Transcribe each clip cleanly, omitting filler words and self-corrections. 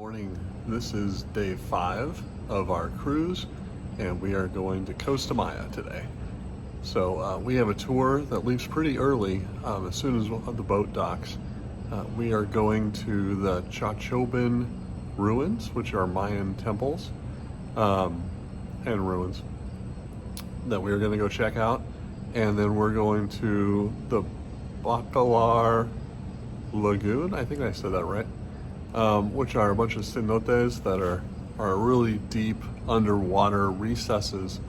Morning. This is day 5 of our cruise, and we are going to Costa Maya today. So we have a tour that leaves pretty early. As soon as the boat docks, we are going to the Chacchoben ruins, which are Mayan temples and ruins that we are going to go check out. And then we're going to the Bacalar Lagoon, I think I said that right, which are a bunch of cenotes that are really deep underwater recesses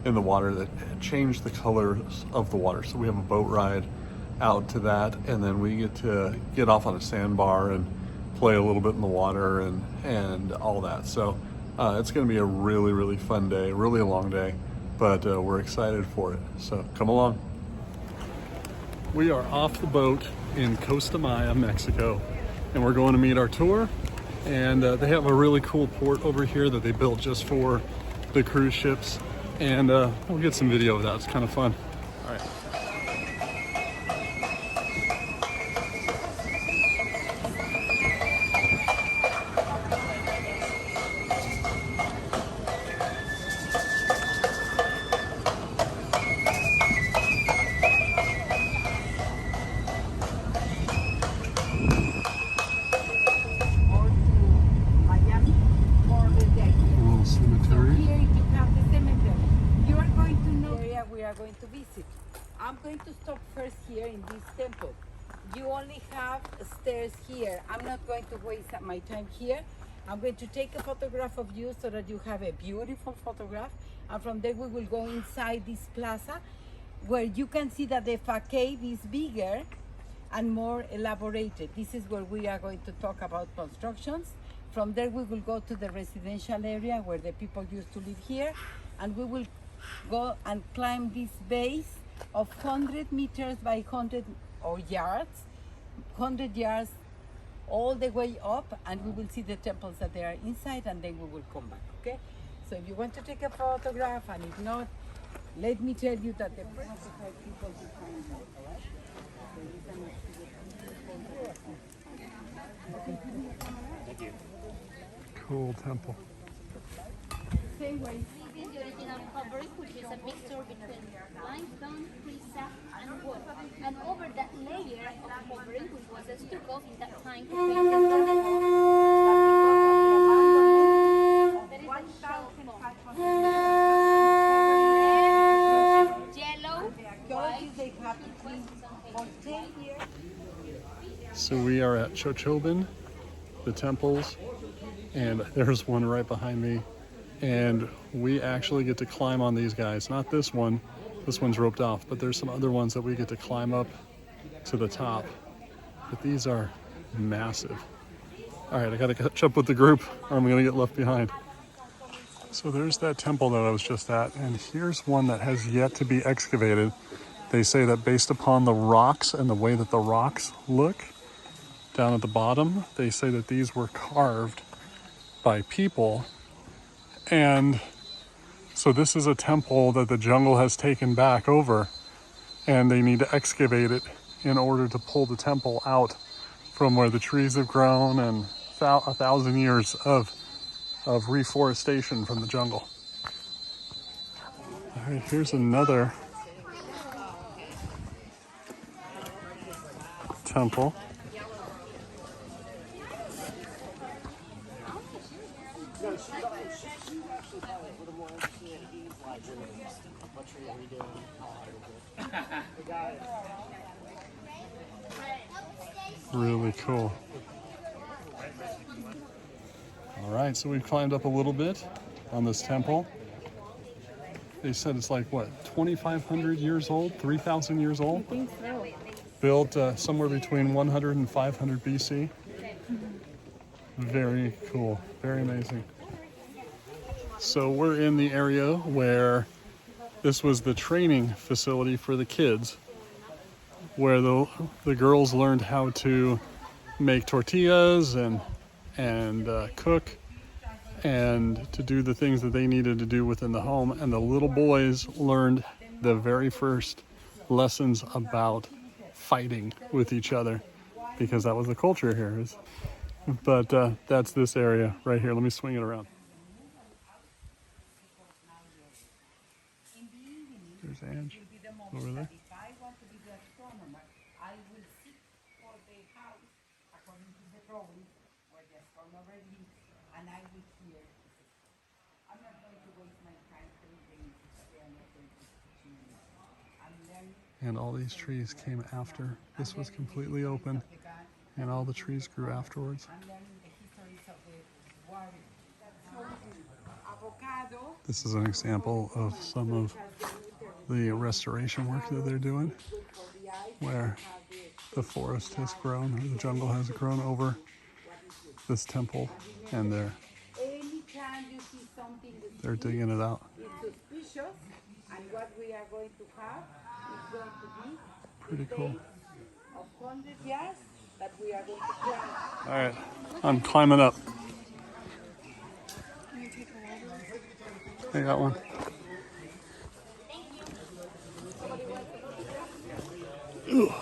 in the water that change the colors of the water. So we have a boat ride out to that, and then we get to get off on a sandbar and play a little bit in the water and all that. So it's going to be a really fun day, really a long day, but we're excited for it. So come along. We are off the boat in Costa Maya, Mexico, and we're going to meet our tour. And they have a really cool port over here that they built just for the cruise ships, and we'll get some video of that. It's kind of fun. All right. Going to visit. I'm going to stop first here in this temple. You only have stairs here. I'm not going to waste my time here. I'm going to take a photograph of you so that you have a beautiful photograph, and from there we will go inside this plaza where you can see that the facade is bigger and more elaborated. This is where we are going to talk about constructions. From there we will go to the residential area where the people used to live here, and we will go and climb this base of 100 meters by 100 or yards, 100 yards all the way up, and we will see the temples that they are inside, and then we will come back. Okay, so if you want to take a photograph, and if not, let me tell you that the first people behind that, all right? Thank you. Cool temple. Same way. The original covering, which is a mixture between limestone, freezer, and wood. And over that layer of covering, which was a stucco in that time, to paint the yellow, white. So we are at Chacchoben, the temples, and there's one right behind me. And we actually get to climb on these guys. Not this one. This one's roped off, but there's some other ones that we get to climb up to the top. But these are massive. All right, I gotta catch up with the group or I'm gonna get left behind. So there's that temple that I was just at, and here's one that has yet to be excavated. They say that based upon the rocks and the way that the rocks look down at the bottom, they say that these were carved by people. And so this is a temple that the jungle has taken back over, and they need to excavate it in order to pull the temple out from where the trees have grown and 1,000 years of reforestation from the jungle. All right, here's another temple. Really cool. All right, so we've climbed up a little bit on this temple. They said it's like, what, 2,500 years old, 3,000 years old? I think so. Built somewhere between 100 and 500 BC. Very cool, very amazing. So we're in the area where this was the training facility for the kids, where the girls learned how to make tortillas and cook and to do the things that they needed to do within the home. And the little boys learned the very first lessons about fighting with each other, because that was the culture here. But that's this area right here. Let me swing it around. There's Ange over there. If I want to be the astronomer, I will seek for the house according to the drawing where the astronomer lives, and I will hear. I'm not going to waste my time telling them they are not going to teach me. I'm learning. And all these trees came after. This was completely open, and all the trees grew afterwards. I'm learning the histories of the warrior. Avocado. This is an example of some of the restoration work that they're doing, where the forest has grown, or the jungle has grown over this temple, and they're Anytime you see something that digging it out. is suspicious, and what we are going to have is going to be Pretty cool. of 100 yards that we are going to climb. All right, I'm climbing up. I got one. Ooh.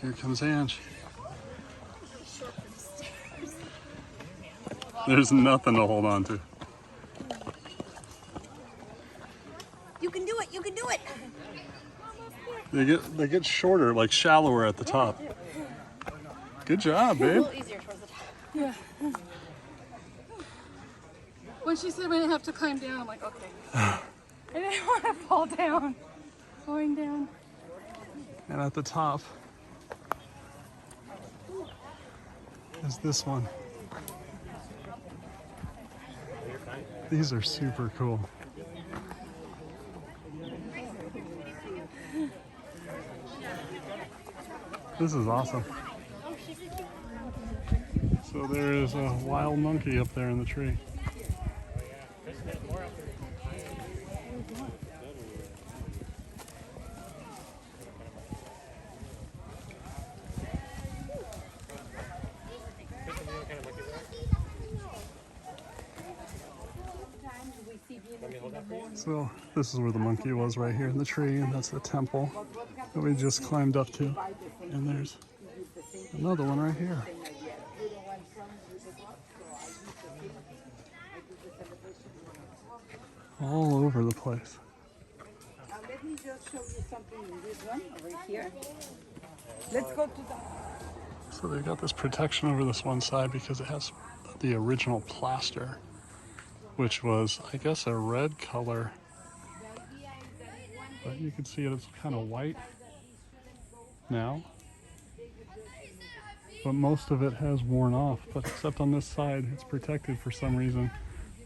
Here comes Ange. There's nothing to hold on to. You can do it, you can do it. They get shorter, like shallower at the top. Good job, babe. Easier towards the top. Yeah. When she said we didn't have to climb down, I'm like, okay. I didn't want to fall down. Going down. And at the top is this one. These are super cool. This is awesome. So there is a wild monkey up there in the tree. So this is where the monkey was, right here in the tree, and that's the temple that we just climbed up to. And there's another one right here. All over the place. Now let me just show you something in this one over here. Let's go to the... So they've got this protection over this one side because it has the original plaster, which was, I guess, a red color. But you can see it's kind of white now. But most of it has worn off, but except on this side, it's protected for some reason.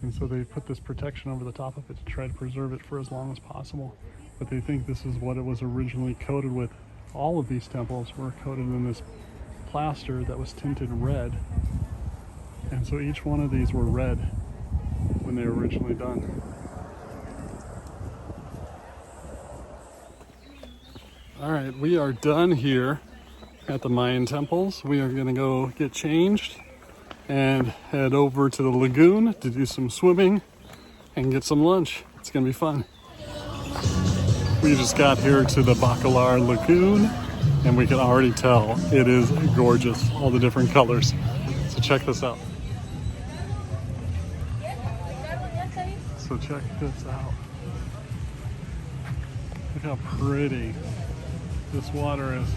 And so they put this protection over the top of it to try to preserve it for as long as possible. But they think this is what it was originally coated with. All of these temples were coated in this plaster that was tinted red. And so each one of these were red when they were originally done. All right, we are done here at the Mayan temples. We are gonna go get changed and head over to the lagoon to do some swimming and get some lunch. It's gonna be fun. We just got here to the Bacalar Lagoon and we can already tell it is gorgeous, all the different colors. So check this out. So check this out. Look how pretty this water is.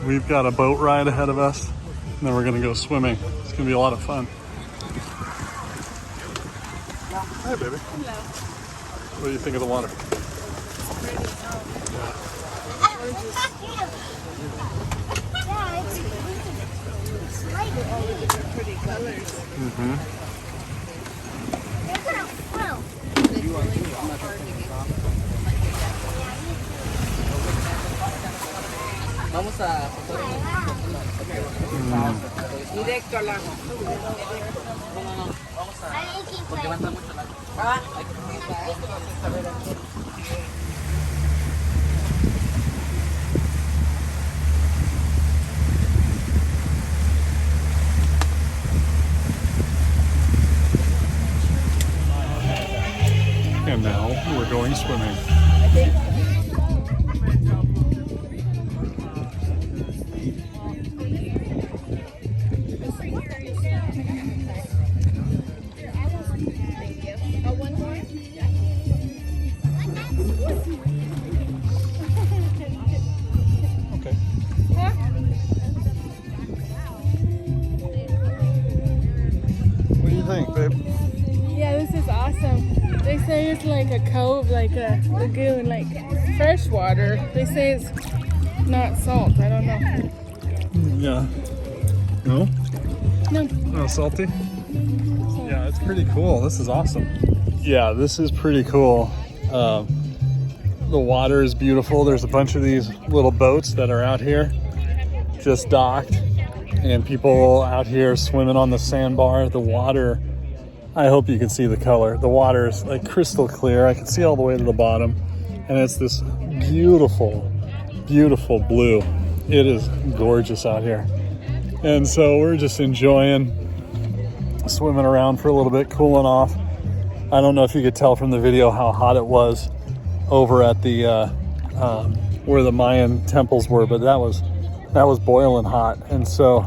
We've got a boat ride ahead of us, and then we're gonna go swimming. It's gonna be a lot of fun. Hi, baby. Hello. What do you think of the water? Pretty colors. Mm-hmm. Vamos a Directo al lago. porque va a estar mucho largo. we're going swimming. Okay. What do you think, babe? Yeah, this is awesome. They say it's like a cove, like a lagoon, like fresh water. They say it's not salt. I don't know. Yeah. No? No. No, salty? Yeah, it's pretty cool. This is awesome. Yeah, this is pretty cool. The water is beautiful. There's a bunch of these little boats that are out here just docked, and people out here swimming on the sandbar. The water, I hope you can see the color. The water is like crystal clear. I can see all the way to the bottom, and it's this beautiful, beautiful blue. It is gorgeous out here. And so we're just enjoying swimming around for a little bit, cooling off. I don't know if you could tell from the video how hot it was over at the where the Mayan temples were, but that was boiling hot. And so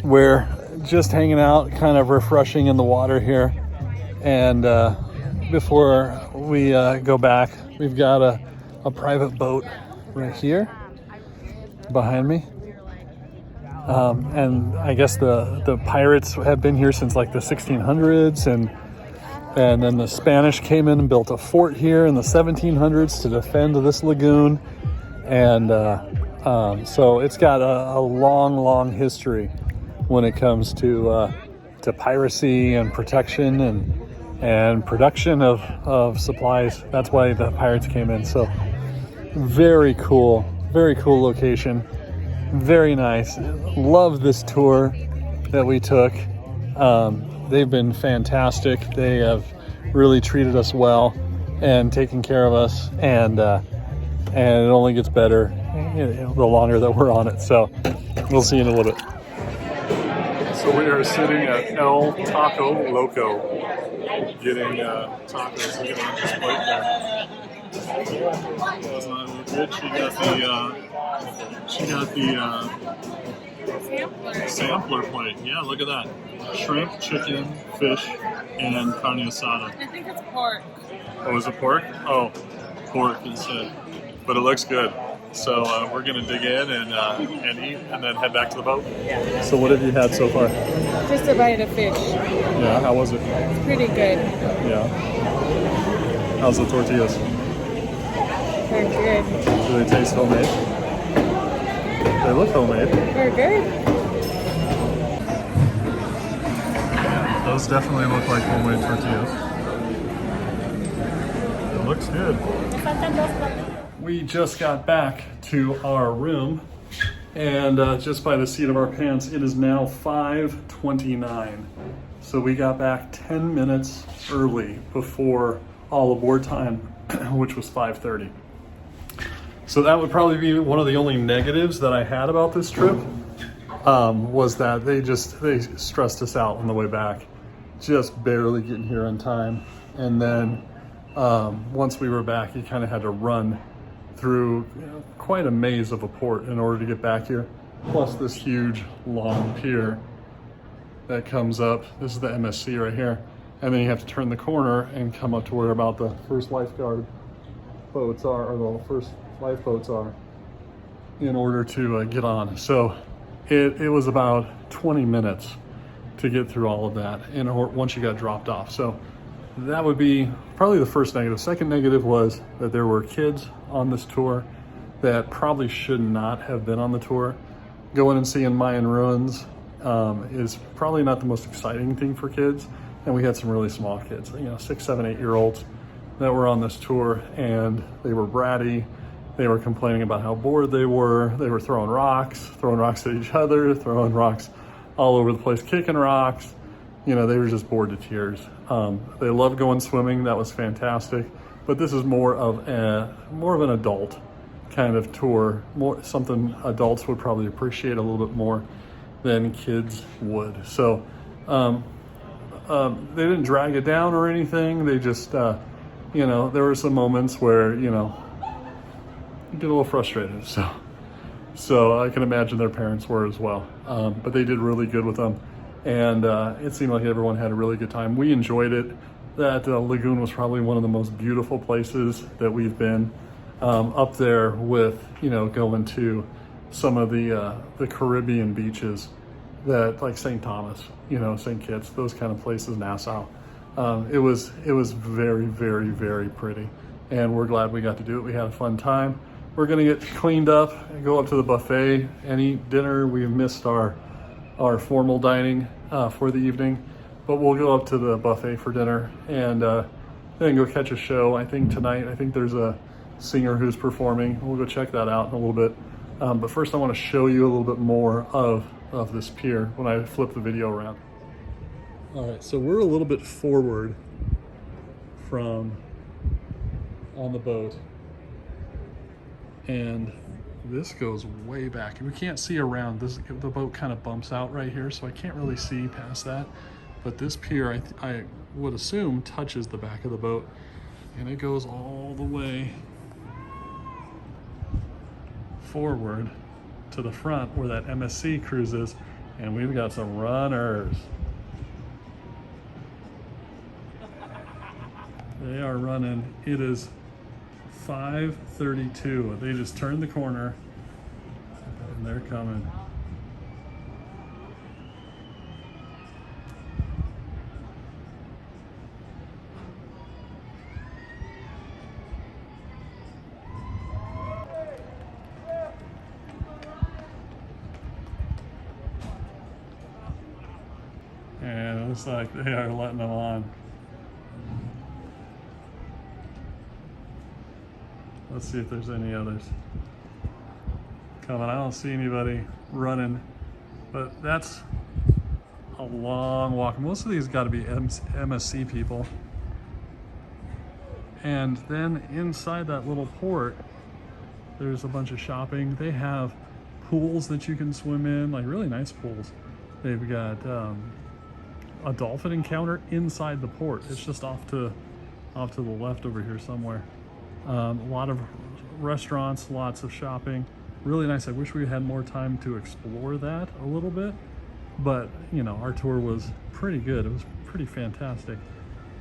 we're just hanging out, kind of refreshing in the water here. And before we go back, we've got a private boat right here behind me. And I guess the pirates have been here since like the 1600s, and then the Spanish came in and built a fort here in the 1700s to defend this lagoon. And so it's got a long history when it comes to piracy and protection and production of supplies. That's why the pirates came in. So very cool location. Very nice. Love this tour that we took. They've been fantastic. They have really treated us well and taken care of us, and it only gets better, the longer that we're on it. So we'll see you in a little bit. So we are sitting at El Taco Loco, getting tacos. Look at this plate there. Good. She got the sampler plate. Yeah, look at that. Shrimp, chicken, fish, and carne asada. I think it's pork. Oh, is it pork? Oh, pork instead. But it looks good. So we're gonna dig in and eat, and then head back to the boat. Yeah. So what have you had so far? Just a bite of fish. Yeah, how was it? It's pretty good. Yeah. How's the tortillas? They're good. Do they taste homemade? They look homemade. They're good. Those definitely look like homemade tortillas. It looks good. We just got back to our room, and just by the seat of our pants, it is now 5:29. So we got back 10 minutes early before all aboard time, which was 5:30. So that would probably be one of the only negatives that I had about this trip, was that they stressed us out on the way back, just barely getting here on time. And then once we were back, you kind of had to run through quite a maze of a port in order to get back here. Plus this huge long pier that comes up. This is the MSC right here. And then you have to turn the corner and come up to where about the first lifeguard boats are, or the first lifeboats are, in order to get on. So it was about 20 minutes to get through all of that, and once you got dropped off. So that would be probably the first negative. Second negative was that there were kids on this tour that probably should not have been on the tour. Going and seeing Mayan ruins is probably not the most exciting thing for kids. And we had some really small kids, 6, 7, 8-year-olds that were on this tour, and they were bratty. They were complaining about how bored they were. They were throwing rocks at each other, throwing rocks all over the place, kicking rocks. They were just bored to tears. They loved going swimming. That was fantastic. But this is more of an adult kind of tour, something adults would probably appreciate a little bit more than kids would. So they didn't drag it down or anything. They just you know, there were some moments where, you know, you get a little frustrated. So I can imagine their parents were as well. But they did really good with them. And it seemed like everyone had a really good time. We enjoyed it. That lagoon was probably one of the most beautiful places that we've been, up there with, you know, going to some of the Caribbean beaches that, like St. Thomas, you know, St. Kitts, those kind of places, Nassau. It was very, very, very pretty. And we're glad we got to do it. We had a fun time. We're gonna get cleaned up and go up to the buffet and eat dinner. We missed our formal dining for the evening, but we'll go up to the buffet for dinner and then go catch a show. I think tonight, I think there's a singer who's performing. We'll go check that out in a little bit. But first I want to show you a little bit more of this pier when I flip the video around. All right, so we're a little bit forward from on the boat, and this goes way back. We can't see around this. The boat kind of bumps out right here, so I can't really see past that. But this pier, I would assume, touches the back of the boat, and it goes all the way forward to the front where that MSC cruise is, and we've got some runners. They are running. It is 5:32. They just turned the corner and they're coming. And it looks like they are letting them on. Let's see if there's any others coming. I don't see anybody running, but that's a long walk. Most of these got to be MSC people. And then inside that little port, there's a bunch of shopping. They have pools that you can swim in, like really nice pools. They've got a dolphin encounter inside the port. It's just off to the left over here somewhere. A lot of restaurants, lots of shopping. Really nice. I wish we had more time to explore that a little bit, but you know, our tour was pretty good. It was pretty fantastic.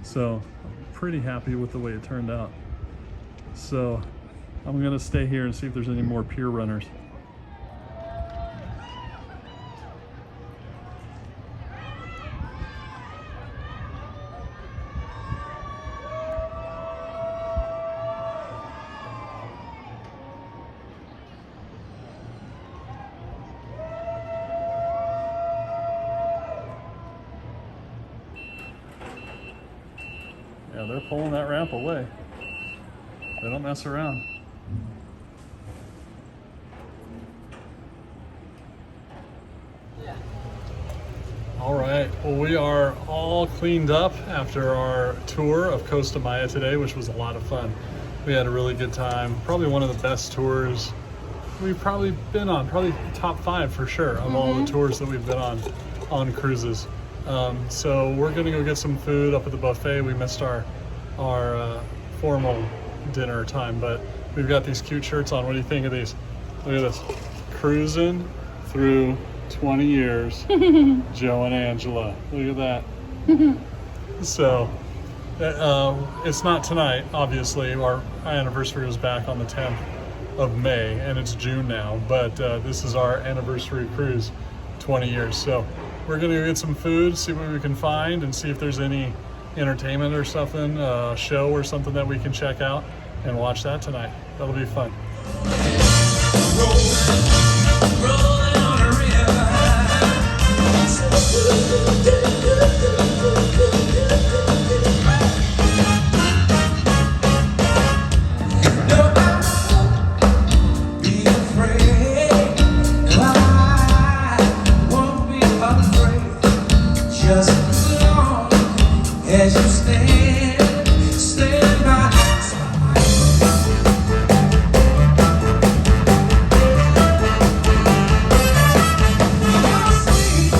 So I'm pretty happy with the way it turned out. So I'm gonna stay here and see if there's any more pier runners. Yeah, they're pulling that ramp away. They don't mess around. All right, well, we are all cleaned up after our tour of Costa Maya today, which was a lot of fun. We had a really good time. Probably one of the best tours we've probably been on, probably top 5 for sure of all the tours that we've been on cruises. So we're gonna go get some food up at the buffet. We missed our formal dinner time, but we've got these cute shirts on. What do you think of these? Look at this. Cruising through 20 years, Joe and Angela. Look at that. So it's not tonight, obviously. Our anniversary was back on the 10th of May, and it's June now, but this is our anniversary cruise, 20 years. So we're gonna go get some food, see what we can find, and see if there's any entertainment or something, show or something that we can check out and watch that tonight. That'll be fun. Rolling on a river. No, I won't be afraid. I won't be afraid. Just as long as you stand by my side. You're sweet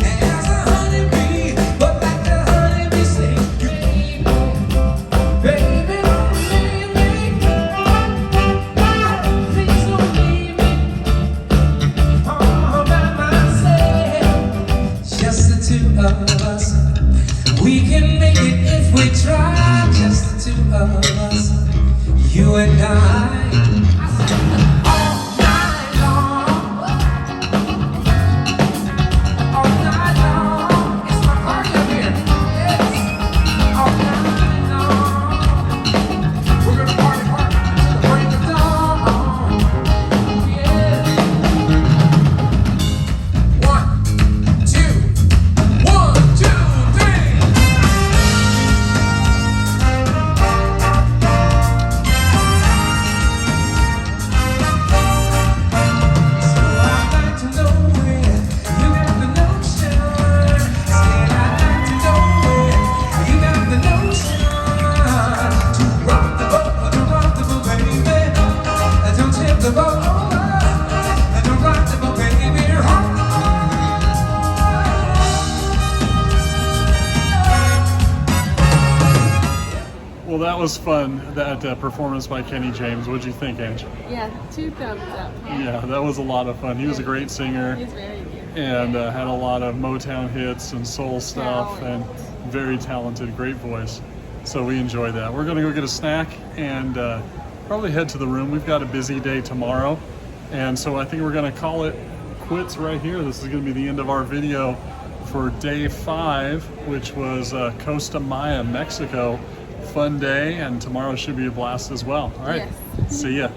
as a honeybee, but like the honeybee sing, you keep on, baby. of us. We can make it if we try, just the two of us, you and I. All night long, all night long. It's my party up here. Yes. All night long, we're gonna party till the break of dawn. Yeah. 1, 2, 1, 2, 3. So I'd like to know where you got the notion. Said I'd like to know where you got the notion to rock the boat, baby. Don't tip the boat over. Don't rock the boat, baby. Rock the boat. Well, that was fun, that performance by Kenny James. What'd you think, Ange? Yeah, 2 thumbs up. Yeah, that was a lot of fun. He was a great singer He's very good. and had a lot of Motown hits and soul stuff and Talent. very talented, great voice. So we enjoyed that. We're going to go get a snack and probably head to the room. We've got a busy day tomorrow. And so I think we're going to call it quits right here. This is going to be the end of our video for day 5, which was Costa Maya, Mexico. Fun day, and tomorrow should be a blast as well. All right, Yes. see ya.